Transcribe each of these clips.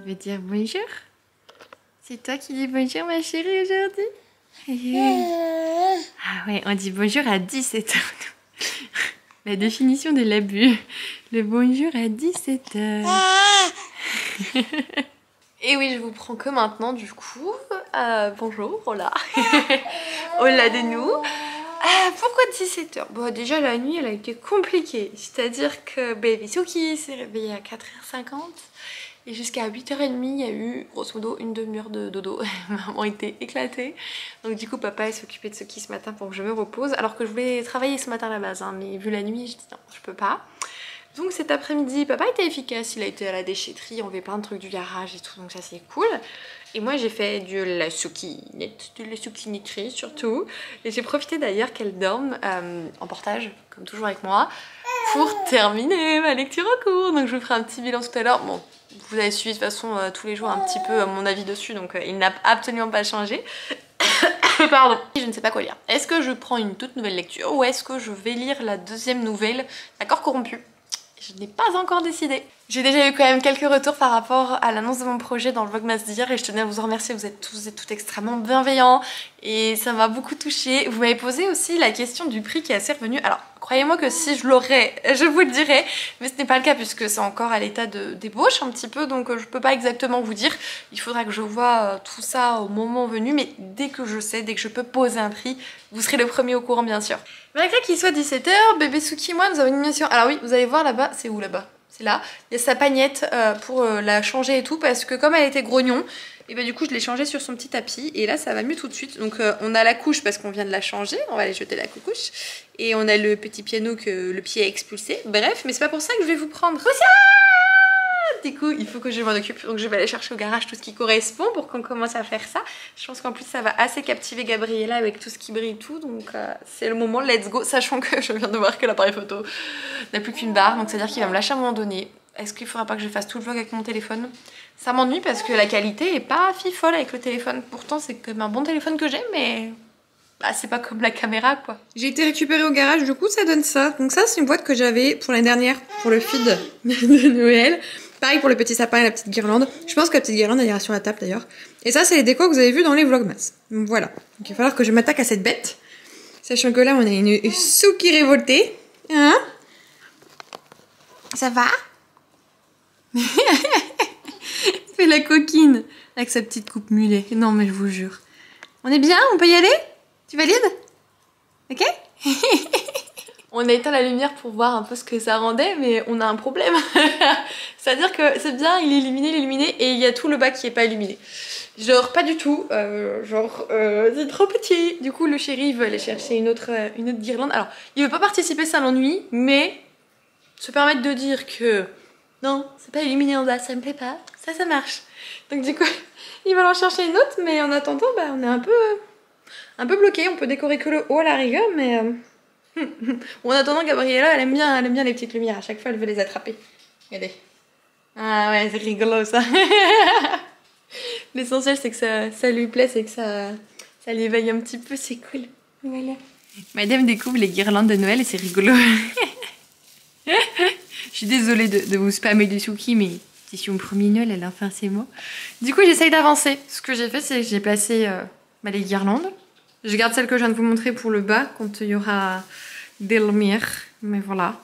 veux dire bonjour? C'est toi qui dis bonjour ma chérie aujourd'hui? Ah ouais, on dit bonjour à 17h. La définition de l'abus. Le bonjour à 17h. Et oui, je vous prends que maintenant du coup. Bonjour, hola. Hola de nous. Pourquoi 17h? Bon, déjà la nuit elle a été compliquée. C'est-à-dire que Baby Suki s'est réveillée à 4h50. Et jusqu'à 8h30, il y a eu grosso modo une demi-heure de dodo. Maman était éclatée. Donc du coup, papa s'est occupé de Suki ce matin pour que je me repose. Alors que je voulais travailler ce matin à la base, hein, mais vu la nuit, je dis non, je peux pas. Donc cet après-midi, papa était efficace. Il a été à la déchetterie, on fait plein de trucs du garage et tout, donc ça c'est cool. Et moi j'ai fait de la succinetterie surtout. Et j'ai profité d'ailleurs qu'elle dorme en portage, comme toujours avec moi, pour terminer ma lecture en cours. Donc je vous ferai un petit bilan tout à l'heure. Bon, vous avez suivi de toute façon tous les jours un petit peu mon avis dessus, donc il n'a absolument pas changé. Pardon. Je ne sais pas quoi lire. Est-ce que je prends une toute nouvelle lecture ou est-ce que je vais lire la deuxième nouvelle, L'accord corrompu? Je n'ai pas encore décidé. J'ai déjà eu quand même quelques retours par rapport à l'annonce de mon projet dans le Vlogmas d'hier et je tenais à vous en remercier, vous êtes tous et toutes extrêmement bienveillants et ça m'a beaucoup touchée. Vous m'avez posé aussi la question du prix qui est assez revenu. Alors croyez-moi que si je l'aurais, je vous le dirais, mais ce n'est pas le cas puisque c'est encore à l'état de débauche un petit peu, donc je peux pas exactement vous dire. Il faudra que je vois tout ça au moment venu, mais dès que je sais, dès que je peux poser un prix, vous serez le premier au courant bien sûr. Malgré qu'il soit 17h, bébé Suki et moi nous avons une mission. Alors oui, vous allez voir là-bas, c'est où là-bas? C'est là, il y a sa pagnette pour la changer et tout parce que comme elle était grognon, et bah du coup je l'ai changée sur son petit tapis et là ça va mieux tout de suite. Donc on a la couche parce qu'on vient de la changer, on va aller jeter la coucouche. Et on a le petit piano que le pied a expulsé. Bref, mais c'est pas pour ça que je vais vous prendre. Du coup, il faut que je m'en occupe, donc je vais aller chercher au garage tout ce qui correspond pour qu'on commence à faire ça. Je pense qu'en plus ça va assez captiver Gabriella avec tout ce qui brille et tout, donc c'est le moment, let's go, sachant que je viens de voir que l'appareil photo n'a plus qu'une barre, donc c'est-à-dire qu'il va me lâcher à un moment donné. Est-ce qu'il faudra pas que je fasse tout le vlog avec mon téléphone? Ça m'ennuie parce que la qualité est pas fifole avec le téléphone, pourtant c'est comme un bon téléphone que j'ai, mais... bah, c'est pas comme la caméra quoi. J'ai été récupérée au garage, du coup ça donne ça. Donc ça c'est une boîte que j'avais pour l'année dernière, pour le feed de Noël. Pareil pour le petit sapin et la petite guirlande. Je pense que la petite guirlande elle ira sur la table d'ailleurs. Et ça c'est les décos que vous avez vu dans les vlogmas. Donc voilà. Donc il va falloir que je m'attaque à cette bête. Sachant que là on a une Suki révoltée. Hein? Ça va? Fait la coquine avec sa petite coupe mulet. Non mais je vous jure. On est bien? On peut y aller? Tu valides? Ok? On a éteint la lumière pour voir un peu ce que ça rendait, mais on a un problème. C'est-à-dire que c'est bien, il est illuminé, et il y a tout le bas qui est pas illuminé. Genre pas du tout, c'est trop petit. Du coup le chéri veut aller chercher une autre guirlande. Alors il veut pas participer, ça l'ennuie, mais se permettre de dire que non, c'est pas illuminé en bas, ça me plaît pas, ça marche. Donc du coup il va en chercher une autre, mais en attendant bah, on est un peu bloqué. On peut décorer que le haut à la rigueur, mais en attendant, Gabriella elle aime bien les petites lumières, à chaque fois elle veut les attraper. Regardez. Ah ouais, c'est rigolo ça. L'essentiel c'est que ça lui plaît, c'est que ça l'éveille un petit peu, c'est cool. Voilà. Madame découvre les guirlandes de Noël et c'est rigolo. Je suis désolée de vous spammer du Suki, mais c'est sur mon premier Noël, elle a enfin ses mots. Du coup j'essaye d'avancer. Ce que j'ai fait c'est que j'ai placé les guirlandes. Je garde celle que je viens de vous montrer pour le bas quand il y aura des lumières. Mais voilà.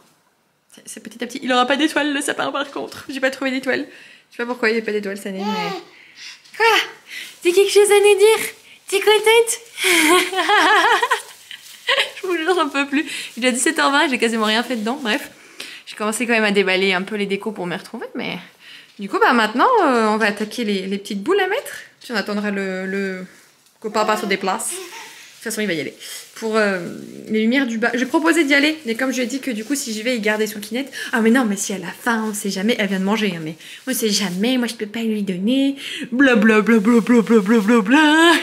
C'est petit à petit. Il n'aura pas d'étoiles le sapin par contre. J'ai pas trouvé d'étoiles. Je sais pas pourquoi il n'y a pas d'étoiles cette année. Mais... quoi? T'as quelque chose à nous dire? T'es contente? Je vous jure, j'en peux plus. Il est déjà 17h20, j'ai quasiment rien fait dedans. Bref. J'ai commencé quand même à déballer un peu les décos pour me retrouver. Mais du coup, bah maintenant, on va attaquer les petites boules à mettre. Puis on attendra le copain pas se déplace. De toute façon, il va y aller. Pour les lumières du bas. J'ai proposé d'y aller, mais comme je lui ai dit que du coup, si j'y vais, il gardait son kinette. Ah, mais non, mais si elle a faim, on sait jamais. Elle vient de manger, hein, mais on sait jamais. Moi, je peux pas lui donner. Bla bla bla bla bla bla bla bla bla.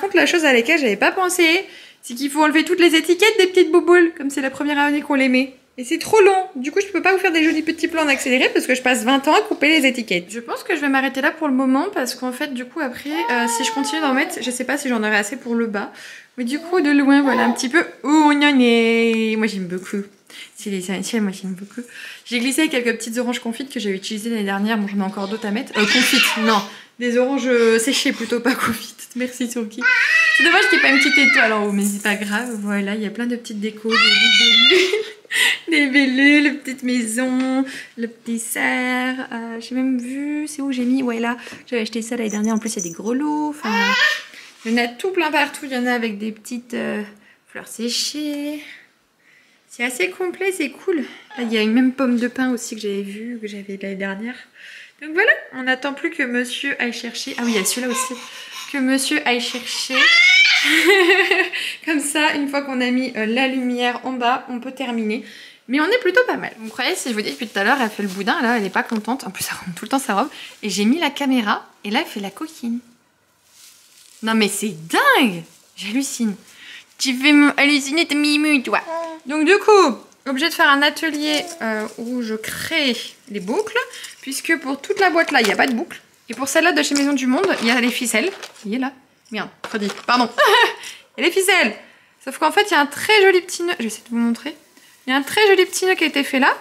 par contre, la chose à laquelle j'avais pas pensé, c'est qu'il faut enlever toutes les étiquettes des petites bouboules, comme c'est la première année qu'on les met. Et c'est trop long. Du coup, je peux pas vous faire des jolis petits plans en accéléré parce que je passe 20 ans à couper les étiquettes. Je pense que je vais m'arrêter là pour le moment parce qu'en fait, du coup, après, si je continue d'en mettre, je sais pas si j'en aurai assez pour le bas. Mais du coup, de loin, voilà un petit peu où on en est. Moi, j'aime beaucoup. C'est les essentiels, moi j'aime beaucoup. J'ai glissé quelques petites oranges confites que j'avais utilisées l'année dernière. Bon, j'en ai encore d'autres à mettre. Confites, non. Des oranges séchées plutôt, pas confites. Merci Turki. C'est dommage qu'il n'y ait pas une petite étoile en haut, mais c'est pas grave. Voilà, il y a plein de petites décos, des bellules, les petites maisons, le petit cerf. J'ai même vu, c'est où j'ai mis, ouais là, j'avais acheté ça l'année dernière. En plus, il y a des gros lots. Enfin, il y en a tout plein partout. Il y en a avec des petites fleurs séchées. C'est assez complet, c'est cool. Là, il y a une même pomme de pin aussi que j'avais vue, que j'avais l'année dernière. Donc voilà, on n'attend plus que monsieur aille chercher. Ah oui, il y a celui-là aussi. Que monsieur aille chercher. Comme ça, une fois qu'on a mis la lumière en bas, on peut terminer. Mais on est plutôt pas mal. Vous croyez, si je vous dis depuis tout à l'heure, elle fait le boudin, là, elle est pas contente. En plus, elle rentre tout le temps sa robe. Et j'ai mis la caméra, et là, elle fait la coquine. Non mais c'est dingue! J'hallucine. Tu fais halluciner tes mimus, toi. Donc du coup, obligé de faire un atelier où je crée les boucles. Puisque pour toute la boîte là, il n'y a pas de boucle. Et pour celle-là de chez Maison du Monde, il y a les ficelles. Il est là. Merde, Freddy, pardon. Il y a les ficelles. Sauf qu'en fait, il y a un très joli petit nœud. Je vais essayer de vous montrer. Il y a un très joli petit nœud qui a été fait là.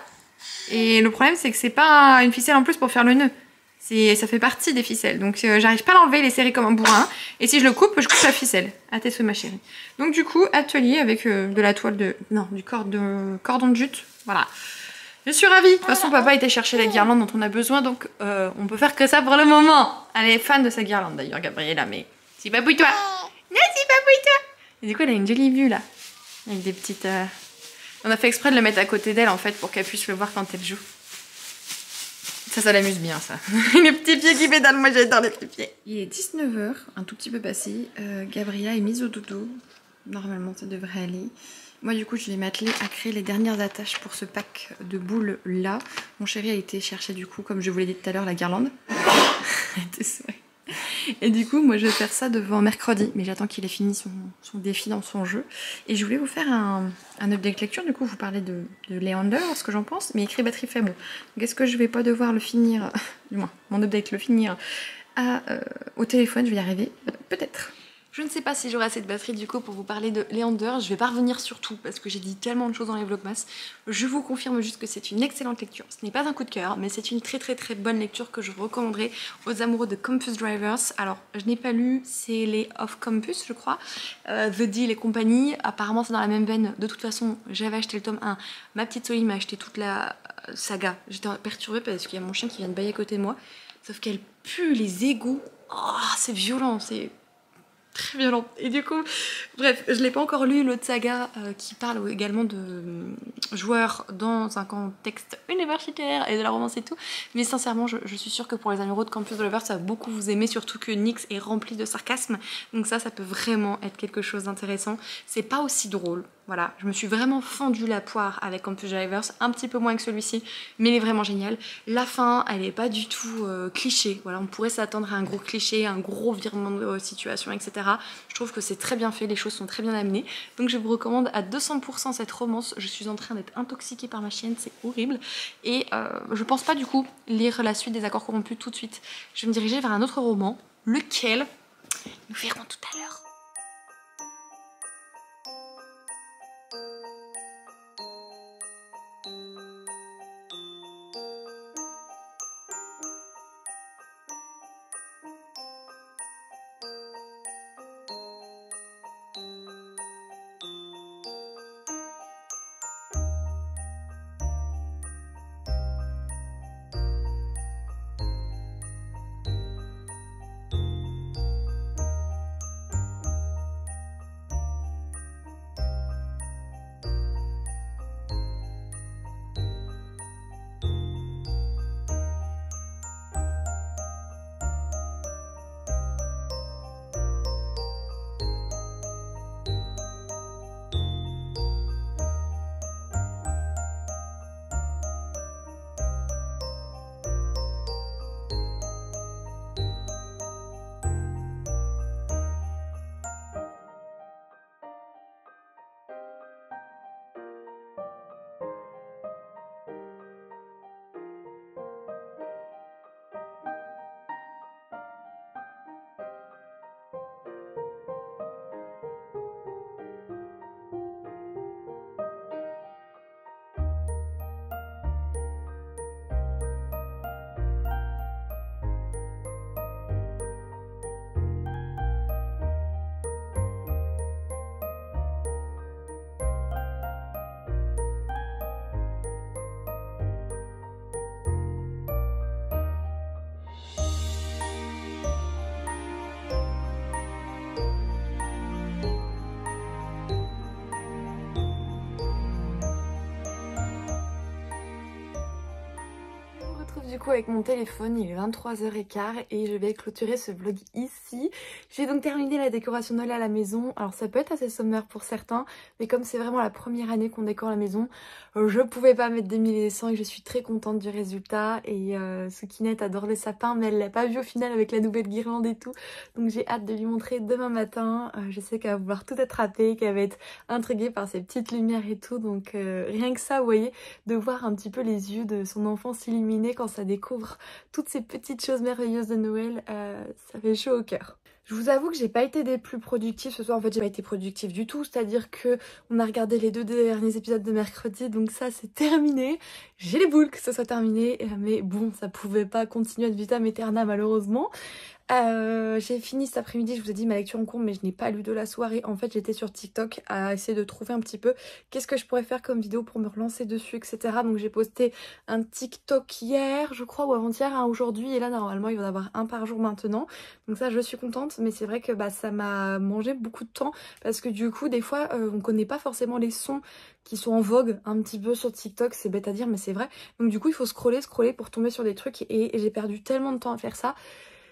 Et le problème, c'est que c'est pas une ficelle en plus pour faire le nœud. Ça fait partie des ficelles. Donc j'arrive pas à l'enlever, il est serré comme un bourrin. Et si je le coupe, je coupe la ficelle. À tes souhaits, ma chérie. Donc du coup, atelier avec de la toile de... Non, du cordon de jute. Voilà. Je suis ravie. De toute façon, papa était chercher la guirlande dont on a besoin. Donc on peut faire que ça pour le moment. Elle est fan de sa guirlande d'ailleurs, Gabriella. Mais c'est pas pour toi. Non, c'est pas pour toi. Et du coup, elle a une jolie vue là. Avec des petites... On a fait exprès de le mettre à côté d'elle en fait pour qu'elle puisse le voir quand elle joue. Ça l'amuse bien, ça. Les petits pieds qui pédalent, moi j'adore les petits pieds. Il est 19 h, un tout petit peu passé. Gabriella est mise au dodo. Normalement, ça devrait aller. Moi, du coup, je vais m'atteler à créer les dernières attaches pour ce pack de boules là. Mon chéri a été chercher, du coup, comme je vous l'ai dit tout à l'heure, la guirlande. Et du coup, moi, je vais faire ça devant mercredi. Mais j'attends qu'il ait fini son défi dans son jeu. Et je voulais vous faire un update lecture. Du coup, vous parlez de Leander, ce que j'en pense. Mais écrit batterie faible. Donc, est-ce que je vais pas devoir le finir, du moins, mon update, le finir au téléphone? Je vais y arriver. Peut-être. Je ne sais pas si j'aurai assez de batterie du coup pour vous parler de Leander. Je vais pas revenir sur tout parce que j'ai dit tellement de choses dans les vlogmas. Je vous confirme juste que c'est une excellente lecture. Ce n'est pas un coup de cœur, mais c'est une très bonne lecture que je recommanderais aux amoureux de Campus Drivers. Alors, je n'ai pas lu, c'est les Off Campus, je crois. The Deal et compagnie. Apparemment, c'est dans la même veine. De toute façon, j'avais acheté le tome 1. Ma petite Zoé m'a acheté toute la saga. J'étais perturbée parce qu'il y a mon chien qui vient de bâiller à côté de moi. Sauf qu'elle pue les égouts. Oh, c'est violent, c'est... très violente. Et du coup, bref, je l'ai pas encore lu, l'autre saga qui parle également de joueurs dans un contexte universitaire et de la romance et tout. Mais sincèrement, je suis sûre que pour les amoureux de Campus Lovers, ça va beaucoup vous aimer, surtout que Nyx est rempli de sarcasme. Donc ça peut vraiment être quelque chose d'intéressant. C'est pas aussi drôle. Voilà, je me suis vraiment fendu la poire avec Campus Drivers, un petit peu moins que celui-ci, mais il est vraiment génial. La fin, elle est pas du tout cliché. Voilà, on pourrait s'attendre à un gros cliché, un gros virement de situation, etc. Je trouve que c'est très bien fait, les choses sont très bien amenées. Donc je vous recommande à 200% cette romance. Je suis en train d'être intoxiquée par ma chienne, c'est horrible. Et je pense pas du coup lire la suite des Accords corrompus tout de suite. Je vais me diriger vers un autre roman, lequel nous verrons tout à l'heure. du coup avec mon téléphone, il est 23h15 et je vais clôturer ce vlog ici. J'ai donc terminé la décoration de Noël à la maison. Alors ça peut être assez sommaire pour certains, mais comme c'est vraiment la première année qu'on décore la maison, je pouvais pas mettre des mille et des cents et je suis très contente du résultat. Et Soukinette adore le sapin, mais elle l'a pas vu au final avec la nouvelle guirlande et tout. Donc j'ai hâte de lui montrer demain matin. Je sais qu'elle va vouloir tout attraper, qu'elle va être intriguée par ces petites lumières et tout. Donc rien que ça, vous voyez, de voir un petit peu les yeux de son enfant s'illuminer quand ça découvre toutes ces petites choses merveilleuses de Noël, ça fait chaud au cœur. Je vous avoue que j'ai pas été des plus productives ce soir, en fait j'ai pas été productive du tout, c'est-à-dire que on a regardé les 2 derniers épisodes de mercredi, donc ça c'est terminé. J'ai les boules que ce soit terminé, mais bon ça pouvait pas continuer ad vitam aeternam malheureusement. J'ai fini cet après-midi, je vous ai dit ma lecture en cours, mais je n'ai pas lu de la soirée. En fait j'étais sur TikTok à essayer de trouver un petit peu qu'est-ce que je pourrais faire comme vidéo pour me relancer dessus, etc. Donc j'ai posté un TikTok hier je crois, ou avant-hier, aujourd'hui, et là normalement il va y en avoir un par jour maintenant. Donc ça je suis contente, mais c'est vrai que ça m'a mangé beaucoup de temps, parce que du coup des fois on connaît pas forcément les sons qui sont en vogue un petit peu sur TikTok, c'est bête à dire mais c'est vrai. Donc du coup il faut scroller pour tomber sur des trucs, et j'ai perdu tellement de temps à faire ça.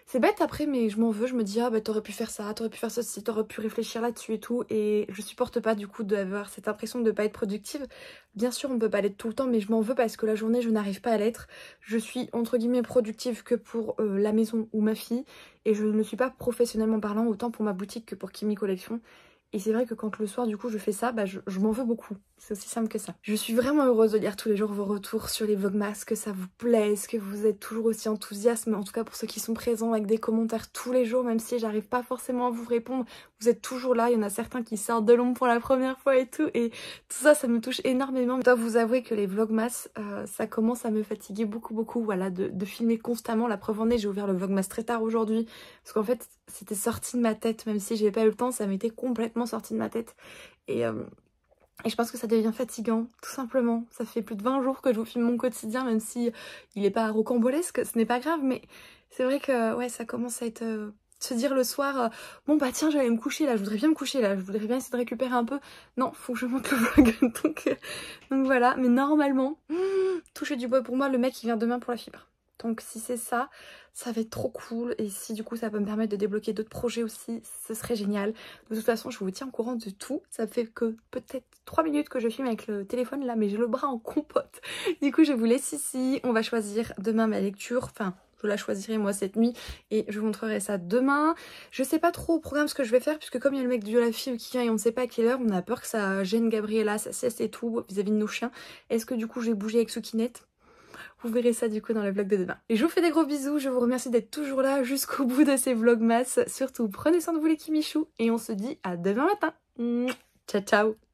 C'est bête après, mais je m'en veux, je me dis ah bah t'aurais pu faire ça, t'aurais pu faire ceci, t'aurais pu réfléchir là-dessus et tout, et je supporte pas du coup d'avoir cette impression de pas être productive. Bien sûr on peut pas l'être tout le temps, mais je m'en veux parce que la journée je n'arrive pas à l'être. Je suis entre guillemets productive que pour la maison ou ma fille, et je ne suis pas professionnellement parlant autant pour ma boutique que pour Kimi Collection. Et c'est vrai que quand le soir du coup je fais ça, je m'en veux beaucoup. C'est aussi simple que ça. Je suis vraiment heureuse de lire tous les jours vos retours sur les vlogmas, que ça vous plaise, que vous êtes toujours aussi enthousiastes, mais en tout cas pour ceux qui sont présents avec des commentaires tous les jours, même si j'arrive pas forcément à vous répondre, vous êtes toujours là. Il y en a certains qui sortent de l'ombre pour la première fois et tout ça, ça me touche énormément. Je dois vous avouer que les vlogmas, ça commence à me fatiguer beaucoup, voilà, de filmer constamment. La preuve en est, j'ai ouvert le vlogmas très tard aujourd'hui, parce qu'en fait c'était sorti de ma tête, même si j'ai pas eu le temps, ça m'était complètement sorti de ma tête. Et je pense que ça devient fatigant, tout simplement. Ça fait plus de 20 jours que je vous filme mon quotidien, même si il est pas rocambolesque, ce n'est pas grave, mais c'est vrai que ouais, ça commence à être... se dire le soir, bon bah tiens, j'allais me coucher là, je voudrais bien me coucher là, je voudrais bien essayer de récupérer un peu. Non, faut que je monte le vlog. donc voilà, mais normalement, toucher du bois pour moi, le mec il vient demain pour la fibre. Donc si c'est ça, ça va être trop cool, et si du coup ça peut me permettre de débloquer d'autres projets aussi, ce serait génial. De toute façon je vous tiens au courant de tout. Ça fait que peut-être 3 minutes que je filme avec le téléphone là, mais j'ai le bras en compote. Du coup je vous laisse ici, on va choisir demain ma lecture, enfin je la choisirai moi cette nuit et je vous montrerai ça demain. Je sais pas trop au programme ce que je vais faire, puisque comme il y a le mec de la fibre qui vient et on ne sait pas à quelle heure, on a peur que ça gêne Gabriella, sa sieste et tout vis-à-vis de nos chiens. Est-ce que du coup je vais bouger avec Soukinette? Vous verrez ça du coup dans le vlog de demain. Et je vous fais des gros bisous, je vous remercie d'être toujours là jusqu'au bout de ces vlogmas. Surtout prenez soin de vous les Kimichou, et on se dit à demain matin. Ciao ciao.